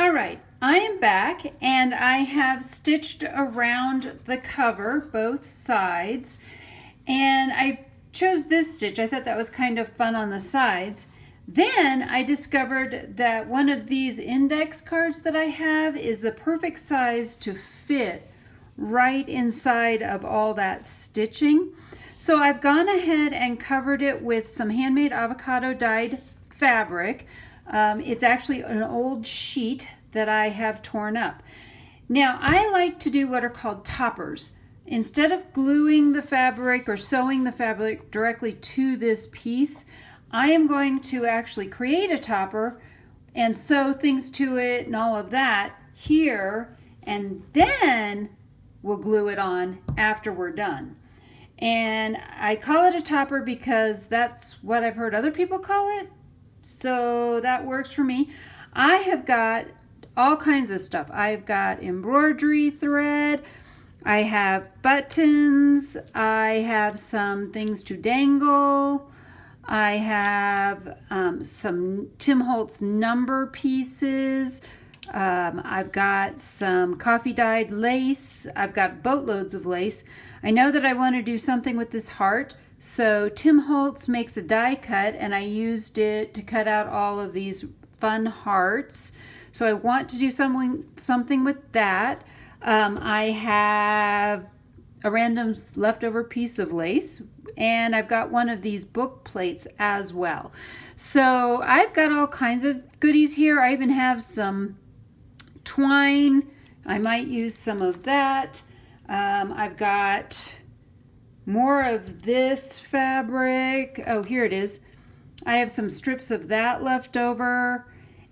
All right, I am back and I have stitched around the cover, both sides, and I chose this stitch. I thought that was kind of fun on the sides. Then I discovered that one of these index cards that I have is the perfect size to fit right inside of all that stitching. So I've gone ahead and covered it with some handmade avocado dyed fabric. It's actually an old sheet that I have torn up. Now I like to do what are called toppers. Instead of gluing the fabric or sewing the fabric directly to this piece, I am going to actually create a topper and sew things to it and all of that here, and then we'll glue it on after we're done. And I call it a topper because that's what I've heard other people call it. So that works for me. I have got all kinds of stuff. I've got embroidery thread. I have buttons. I have some things to dangle. I have some Tim Holtz number pieces. I've got some coffee dyed lace. I've got boatloads of lace. I know that I want to do something with this heart. So Tim Holtz makes a die cut and I used it to cut out all of these fun hearts. So I want to do something with that. I have a random leftover piece of lace and I've got one of these book plates as well. So I've got all kinds of goodies here. I even have some twine. I might use some of that. I've got more of this fabric. Oh, here it is. I have some strips of that left over.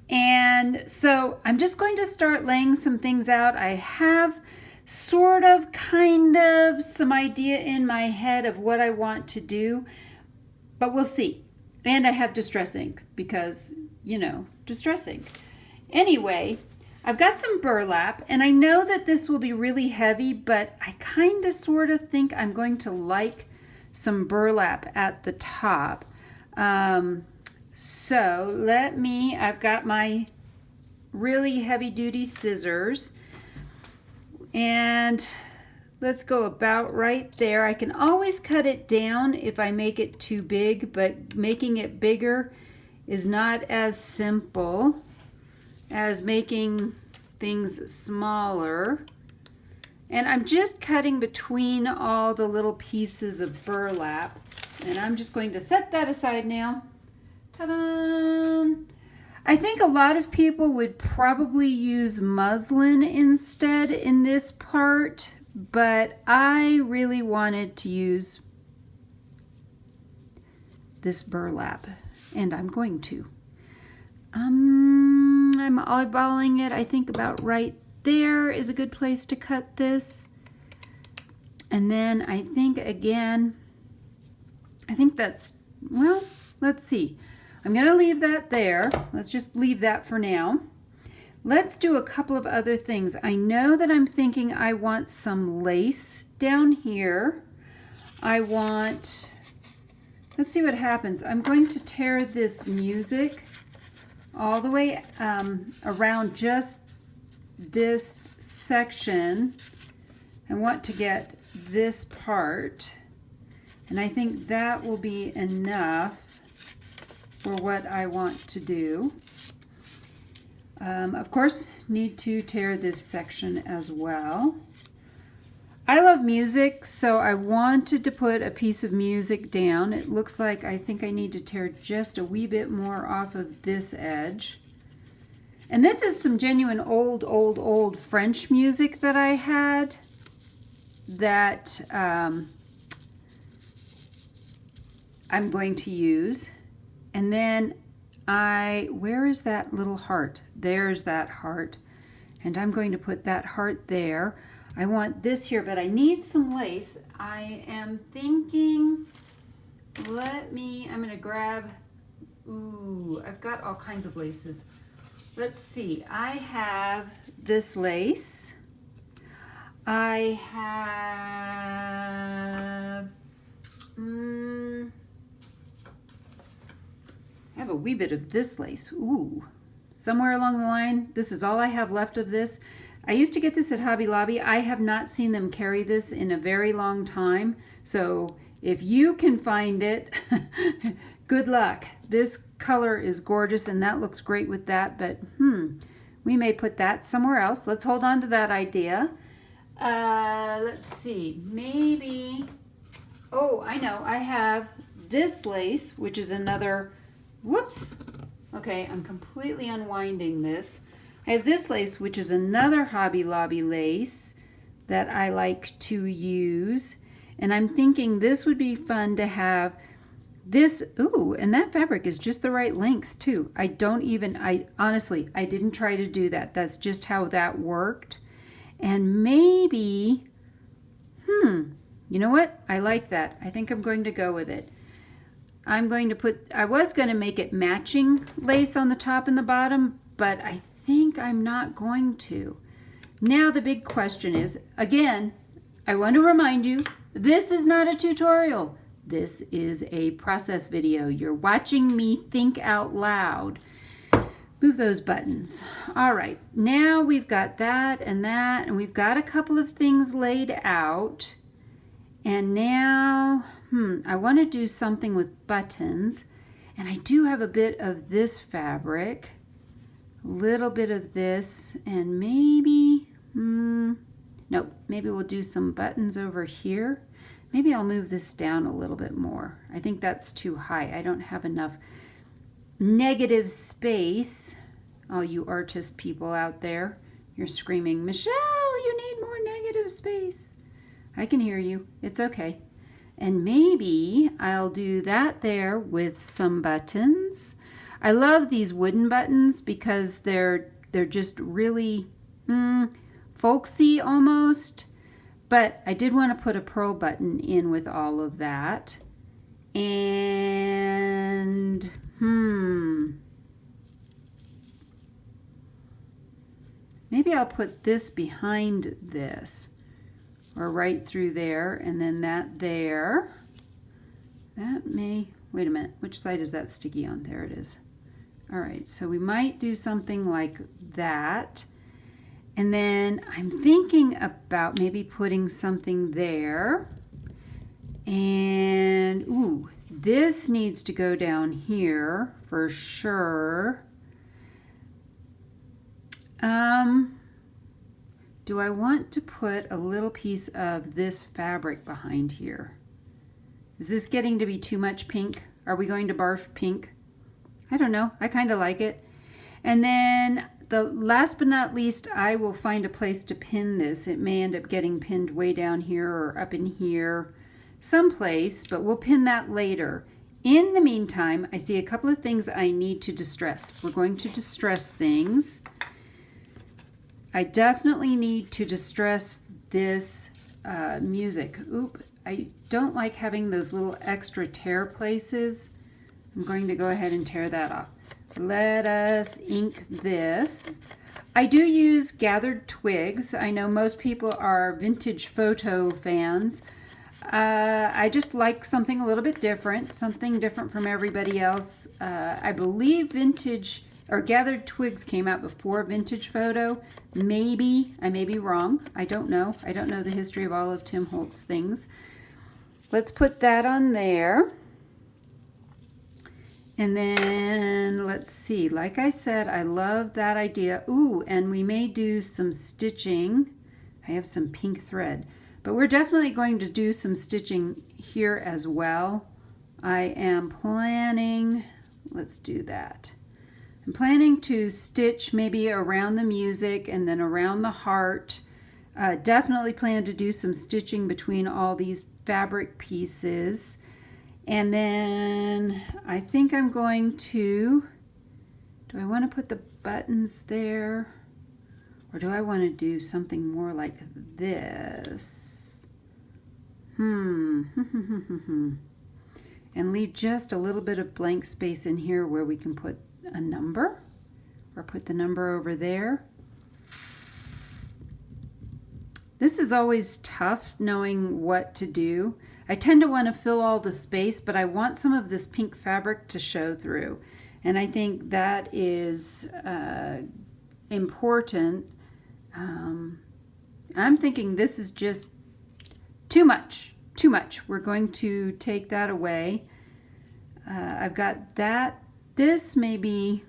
And so I'm just going to start laying some things out. I have sort of, kind of some idea in my head of what I want to do, but we'll see. And I have distress ink because, you know, distress ink. Anyway, I've got some burlap, and I know that this will be really heavy, but I kind of sort of think I'm going to like some burlap at the top. So I've got my really heavy duty scissors, and let's go about right there. I can always cut it down if I make it too big, but making it bigger is not as simple as making things smaller. And I'm just cutting between all the little pieces of burlap, and I'm just going to set that aside now. Ta-da! I think a lot of people would probably use muslin instead in this part, but I really wanted to use this burlap, and I'm going to. I'm eyeballing it. I think about right there is a good place to cut this. And then I think that's, well, let's see. I'm going to leave that there. Let's just leave that for now. Let's do a couple of other things. I know that I'm thinking I want some lace down here. Let's see what happens. I'm going to tear this music all the way around just this section. I want to get this part, and I think that will be enough for what I want to do. Of course, need to tear this section as well. I love music, so I wanted to put a piece of music down. It looks like I think I need to tear just a wee bit more off of this edge. And this is some genuine old French music that I had that I'm going to use. And then where is that little heart? There's that heart. And I'm going to put that heart there. I want this here, but I need some lace. I am thinking, I'm going to grab, I've got all kinds of laces. Let's see, I have this lace. I have a wee bit of this lace. Ooh, somewhere along the line, this is all I have left of this. I used to get this at Hobby Lobby. I have not seen them carry this in a very long time. So if you can find it, good luck. This color is gorgeous and that looks great with that, but we may put that somewhere else. Let's hold on to that idea. Let's see, maybe, oh, I know, I have this lace, which is another, whoops, okay, I'm completely unwinding this. I have this lace, which is another Hobby Lobby lace that I like to use, and I'm thinking this would be fun to have this, ooh, and that fabric is just the right length too. I honestly, I didn't try to do that. That's just how that worked. And maybe, you know what? I like that. I think I'm going to go with it. I'm going to put, I was going to make it matching lace on the top and the bottom, but I think I'm not going to. Now the big question is, again, I want to remind you, this is not a tutorial. This is a process video. You're watching me think out loud. Move those buttons. All right, now we've got that, and we've got a couple of things laid out. And now, I want to do something with buttons. And I do have a bit of this fabric, a little bit of this, and maybe, nope, maybe we'll do some buttons over here. Maybe I'll move this down a little bit more. I think that's too high. I don't have enough negative space. All you artist people out there, you're screaming, Michelle, you need more negative space. I can hear you. It's okay. And maybe I'll do that there with some buttons. I love these wooden buttons because they're just really folksy almost. But I did want to put a pearl button in with all of that. And maybe I'll put this behind this, or right through there, and then that there. That may, wait a minute, which side is that sticky on? There it is. All right, so we might do something like that. And then I'm thinking about maybe putting something there. And, ooh, this needs to go down here for sure. Do I want to put a little piece of this fabric behind here? Is this getting to be too much pink? Are we going to barf pink? I don't know. I kind of like it. And then the last but not least, I will find a place to pin this. It may end up getting pinned way down here or up in here someplace, but we'll pin that later. In the meantime, I see a couple of things I need to distress. We're going to distress things. I definitely need to distress this music. Oop, I don't like having those little extra tear places. I'm going to go ahead and tear that off. Let us ink this. I do use gathered twigs. I know most people are vintage photo fans. I just like something a little bit different, something different from everybody else. I believe vintage or gathered twigs came out before vintage photo. Maybe, I may be wrong. I don't know. I don't know the history of all of Tim Holtz things. Let's put that on there. And then let's see, like I said, I love that idea. Ooh, and we may do some stitching. I have some pink thread, but we're definitely going to do some stitching here as well. I am planning, let's do that. I'm planning to stitch maybe around the music and then around the heart. Definitely plan to do some stitching between all these fabric pieces. And then I think I'm going to, do I want to put the buttons there? Or do I want to do something more like this? And leave just a little bit of blank space in here where we can put a number, or put the number over there. This is always tough knowing what to do. I tend to want to fill all the space, but I want some of this pink fabric to show through. And I think that is important. I'm thinking this is just too much. Too much. We're going to take that away. I've got that. This may be,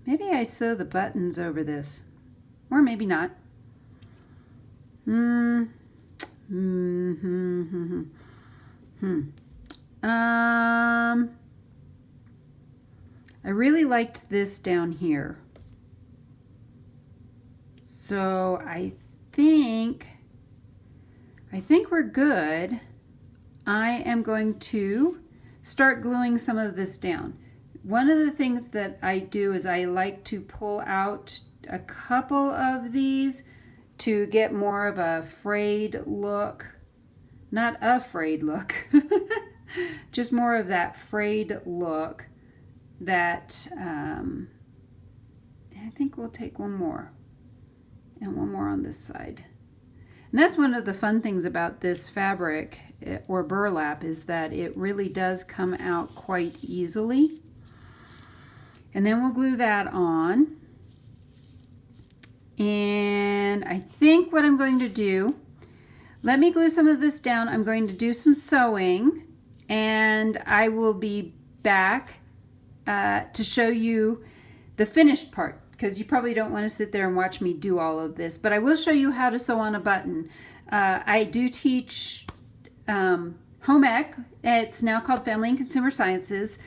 maybe I sew the buttons over this. Or maybe not. I really liked this down here. So I think we're good. I am going to start gluing some of this down. One of the things that I do is I like to pull out a couple of these to get more of a frayed look. Not a frayed look, just more of that frayed look that I think we'll take one more and one more on this side. And that's one of the fun things about this fabric or burlap is that it really does come out quite easily. And then we'll glue that on. And I think what I'm going to do, let me glue some of this down. I'm going to do some sewing and I will be back to show you the finished part, because you probably don't want to sit there and watch me do all of this, but I will show you how to sew on a button. I do teach home ec. It's now called Family and Consumer Sciences.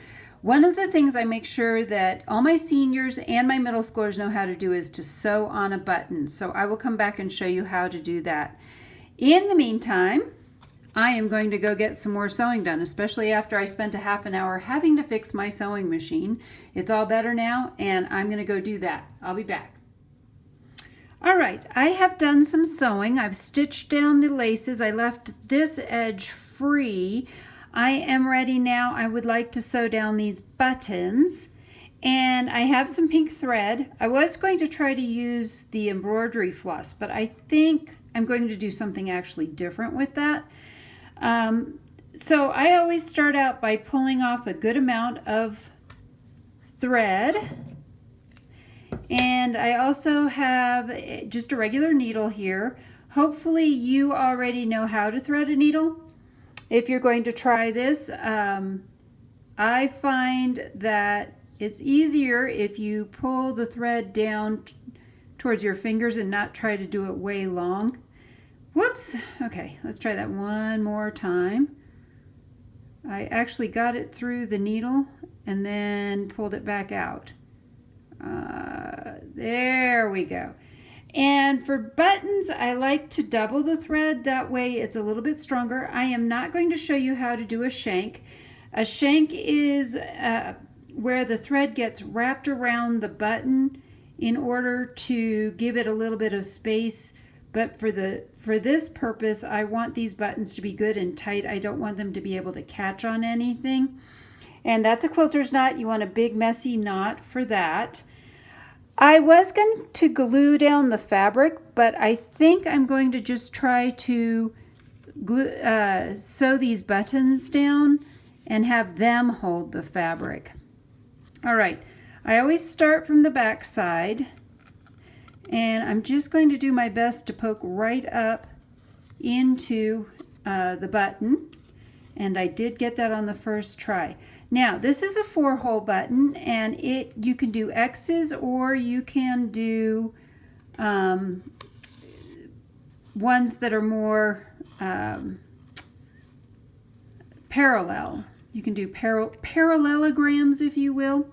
One of the things I make sure that all my seniors and my middle schoolers know how to do is to sew on a button. So I will come back and show you how to do that. In the meantime, I am going to go get some more sewing done, especially after I spent a half an hour having to fix my sewing machine. It's all better now, and I'm going to go do that. I'll be back. All right, I have done some sewing. I've stitched down the laces. I left this edge free. I am ready now. I would like to sew down these buttons, and I have some pink thread. I was going to try to use the embroidery floss, but I think I'm going to do something actually different with that. So I always start out by pulling off a good amount of thread, and I also have just a regular needle here. Hopefully you already know how to thread a needle. If you're going to try this, I find that it's easier if you pull the thread down towards your fingers and not try to do it way long. Whoops. Okay, let's try that one more time. I actually got it through the needle and then pulled it back out. There we go. And for buttons, I like to double the thread. That way it's a little bit stronger. I am not going to show you how to do a shank. A shank is where the thread gets wrapped around the button in order to give it a little bit of space. But for this purpose, I want these buttons to be good and tight. I don't want them to be able to catch on anything. And that's a quilter's knot. You want a big messy knot for that. I was going to glue down the fabric, but I think I'm going to just try to sew these buttons down and have them hold the fabric. All right, I always start from the back side. And I'm just going to do my best to poke right up into the button. And I did get that on the first try. Now, this is a 4-hole button, and you can do X's or you can do ones that are more parallel. You can do parallelograms, if you will.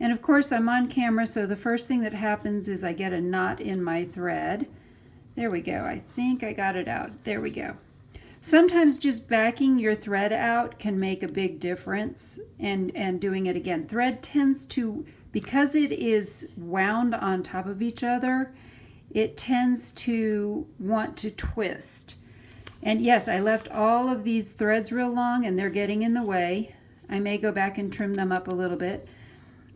And of course I'm on camera, so the first thing that happens is I get a knot in my thread. There we go. I think I got it out. There we go. Sometimes just backing your thread out can make a big difference, and doing it again. Thread tends to, because it is wound on top of each other, it tends to want to twist. And yes, I left all of these threads real long and they're getting in the way. I may go back and trim them up a little bit.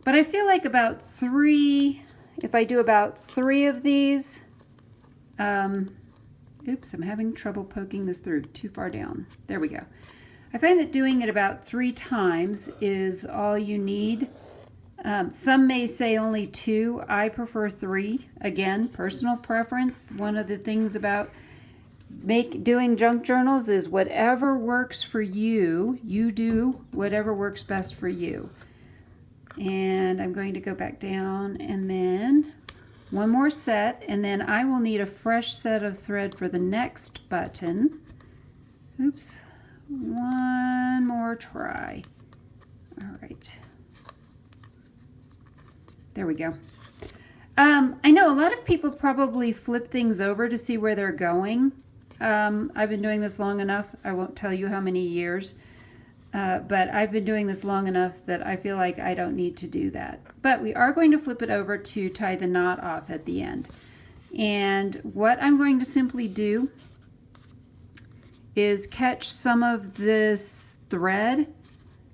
But I feel like about 3, if I do about 3 of these, it Oops, I'm having trouble poking this through. Too far down. There we go. I find that doing it about 3 times is all you need. Some may say only 2. I prefer 3. Again, personal preference. One of the things about doing junk journals is whatever works for you, you do whatever works best for you. And I'm going to go back down and then one more set, and then I will need a fresh set of thread for the next button. Oops. One more try. All right. There we go. I know a lot of people probably flip things over to see where they're going. I've been doing this long enough. I won't tell you how many years, but I've been doing this long enough that I feel like I don't need to do that. But we are going to flip it over to tie the knot off at the end. And what I'm going to simply do is catch some of this thread,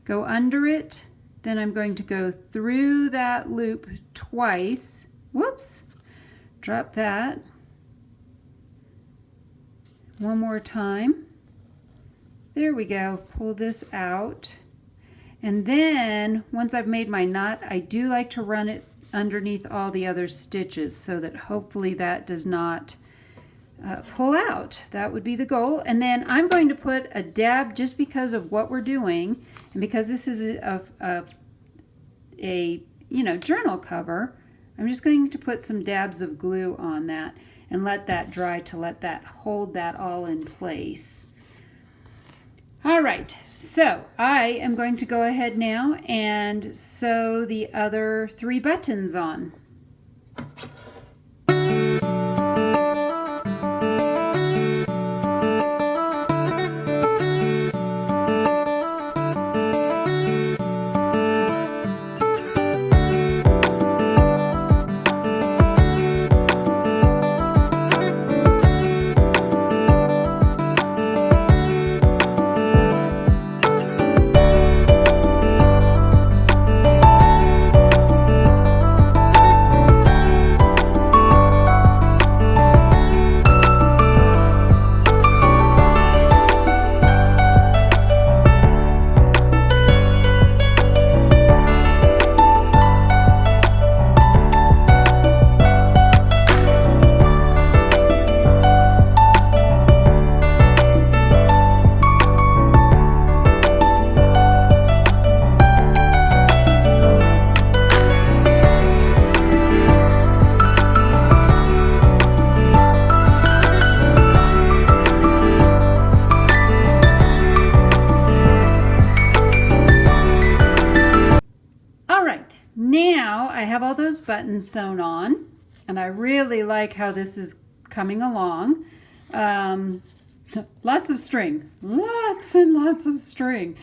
go under it, then I'm going to go through that loop twice. Whoops, drop that. One more time. There we go, pull this out. And then once I've made my knot, I do like to run it underneath all the other stitches so that hopefully that does not pull out. That would be the goal. And then I'm going to put a dab, just because of what we're doing and because this is a journal cover, I'm just going to put some dabs of glue on that and let that dry to let that hold that all in place. All right, so I am going to go ahead now and sew the other 3 buttons on. Now I have all those buttons sewn on, and I really like how this is coming along. Lots of string, lots and lots of string.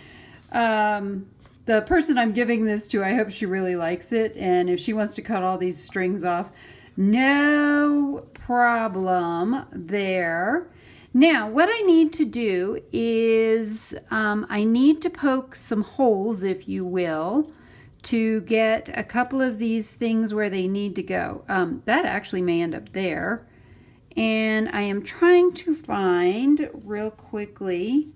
The person I'm giving this to, I hope she really likes it, and if she wants to cut all these strings off, no problem there. Now, what I need to do is I need to poke some holes, if you will, to get a couple of these things where they need to go. That actually may end up there. And I am trying to find real quickly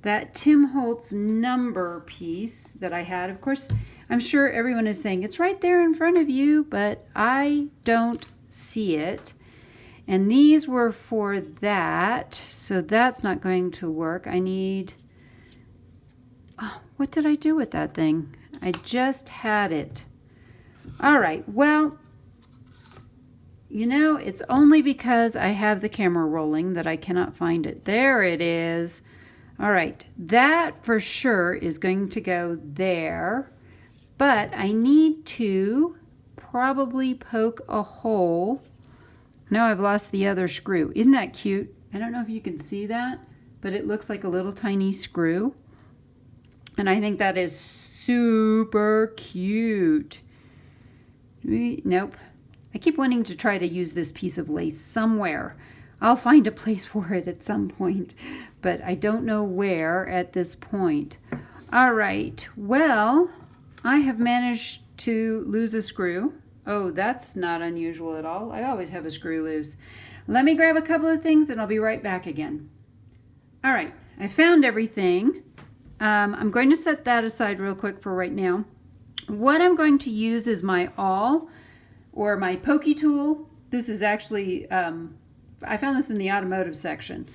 that Tim Holtz number piece that I had. Of course, I'm sure everyone is saying it's right there in front of you, but I don't see it. And these were for that, so that's not going to work. I need, oh, what did I do with that thing? I just had it. All right, well, you know, it's only because I have the camera rolling that I cannot find it. There it is. All right, that for sure is going to go there, but I need to probably poke a hole. Now I've lost the other screw. Isn't that cute? I don't know if you can see that, but it looks like a little tiny screw. And I think that is super cute. Nope. I keep wanting to try to use this piece of lace somewhere. I'll find a place for it at some point, but I don't know where at this point. All right, well, I have managed to lose a screw. Oh, that's not unusual at all. I always have a screw loose. Let me grab a couple of things and I'll be right back again. All right, I found everything. I'm going to set that aside real quick for right now. What I'm going to use is my awl or my pokey tool. This is actually, I found this in the automotive section.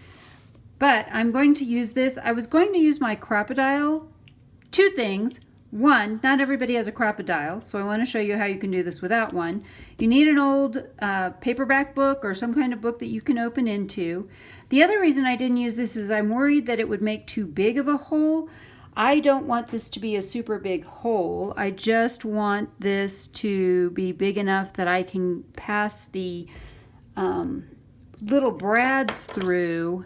But I'm going to use this. I was going to use my crocodile. Two things. One, not everybody has a crocodile, so I want to show you how you can do this without one. You need an old paperback book or some kind of book that you can open into. The other reason I didn't use this is I'm worried that it would make too big of a hole. I don't want this to be a super big hole. I just want this to be big enough that I can pass the little brads through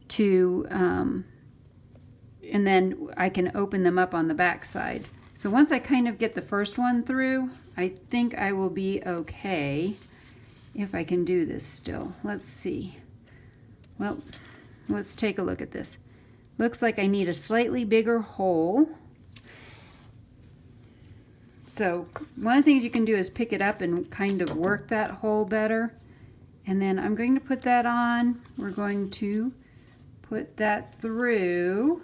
to, and then I can open them up on the back side. So once I kind of get the first one through, I think I will be okay if I can do this still. Let's see. Well, let's take a look at this. Looks like I need a slightly bigger hole. So one of the things you can do is pick it up and kind of work that hole better. And then I'm going to put that on. We're going to put that through.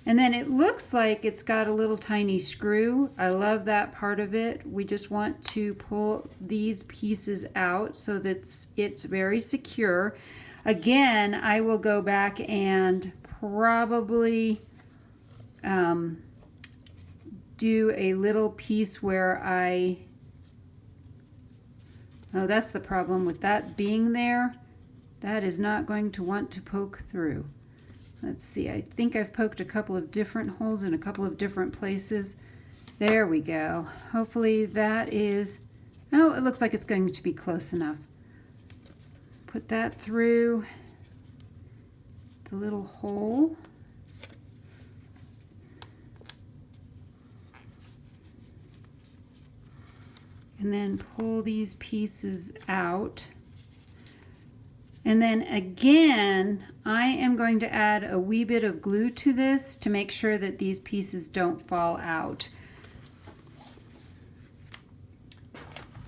And then it looks like it's got a little tiny screw. I love that part of it. We just want to pull these pieces out so that it's very secure. Again, I will go back and probably do a little piece where oh, that's the problem with that being there. That is not going to want to poke through. Let's see, I think I've poked a couple of different holes in a couple of different places. There we go. Hopefully that is, oh, it looks like it's going to be close enough. Put that through the little hole. And then pull these pieces out. And then again, I am going to add a wee bit of glue to this to make sure that these pieces don't fall out.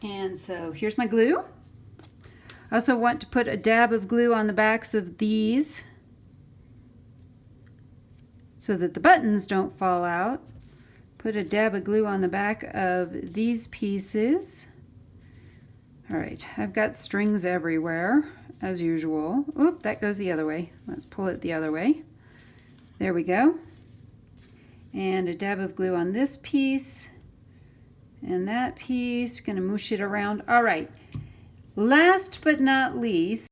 And so here's my glue. I also want to put a dab of glue on the backs of these so that the buttons don't fall out. Put a dab of glue on the back of these pieces. All right, I've got strings everywhere, as usual. Oop, that goes the other way. Let's pull it the other way. There we go. And a dab of glue on this piece and that piece. Gonna moosh it around. All right, last but not least,